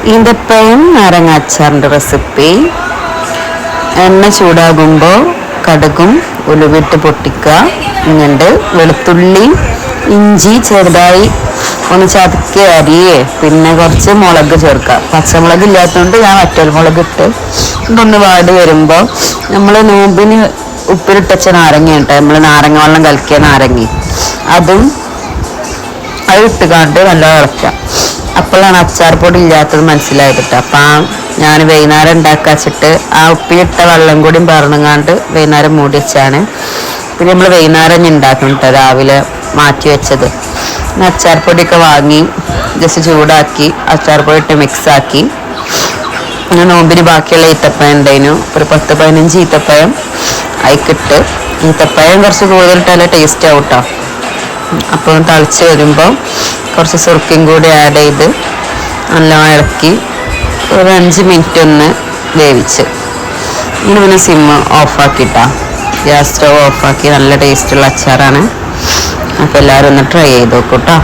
ഈന്തപ്പഴം നാരങ്ങ അച്ചാറിൻ്റെ റെസിപ്പി. എണ്ണ ചൂടാകുമ്പോൾ കടുകും ഉലുവിട്ട് പൊട്ടിക്കുക. എന്നിട്ട് വെളുത്തുള്ളി ഇഞ്ചി ചെറുതായി ഒന്ന് ചതക്കി അരിയേ, പിന്നെ കുറച്ച് മുളക് ചേർക്കുക. പച്ചമുളക് ഇല്ലാത്തതുകൊണ്ട് ഞാൻ വറ്റൽമുളക് ഇട്ട് ഇതൊന്ന് വാടി വരുമ്പോൾ നമ്മൾ നോമ്പിന് ഉപ്പിലിട്ടച്ച നാരങ്ങ ഉണ്ട്, നമ്മൾ നാരങ്ങ വെള്ളം കലക്കിയ നാരങ്ങ, അത് ഇട്ടുകാണ്ട് നല്ല ഇളക്കുക. അപ്പോഴാണ് അച്ചാർ പൊടി ഇല്ലാത്തത് മനസ്സിലായത്. അപ്പം ഞാൻ വൈകുന്നേരം ഉണ്ടാക്കാച്ചിട്ട് ആ ഉപ്പിലിട്ട വെള്ളം കൂടി പറഞ്ഞങ്ങാണ്ട് വൈകുന്നേരം മൂടി വെച്ചാണ്. പിന്നെ നമ്മൾ വൈകുന്നേരം ഉണ്ടാക്കും കേട്ടോ, രാവിലെ മാറ്റി വെച്ചത്. അച്ചാർ പൊടിയൊക്കെ വാങ്ങി ജസ്റ്റ് ചൂടാക്കി അച്ചാർ പൊടി ഇട്ട് മിക്സാക്കി. പിന്നെ നോമ്പിന് ബാക്കിയുള്ള ഈത്തപ്പഴം ഉണ്ടായിരുന്നു, ഒരു 10-15 ഈത്തപ്പഴം അതിക്കിട്ട്. ഈത്തപ്പഴം കുറച്ച് കൂടുതലിട്ടാലേ ടേസ്റ്റ് ആവും കേട്ടോ. അപ്പോൾ തളിച്ച് വരുമ്പോൾ കുറച്ച് സുർക്കയും കൂടി ആഡ് ചെയ്ത് നല്ലോണം ഇളക്കി ഒരു 5 മിനിറ്റ് ഒന്ന് വേവിച്ച് പിന്നെ സിമ്മ് ഓഫാക്കിയിട്ടാ, ഗ്യാസ് സ്റ്റവ് ഓഫാക്കി. നല്ല ടേസ്റ്റുള്ള അച്ചാറാണ്. അപ്പോൾ എല്ലാവരും ഒന്ന് ട്രൈ ചെയ്ത് നോക്കൂ കേട്ടോ.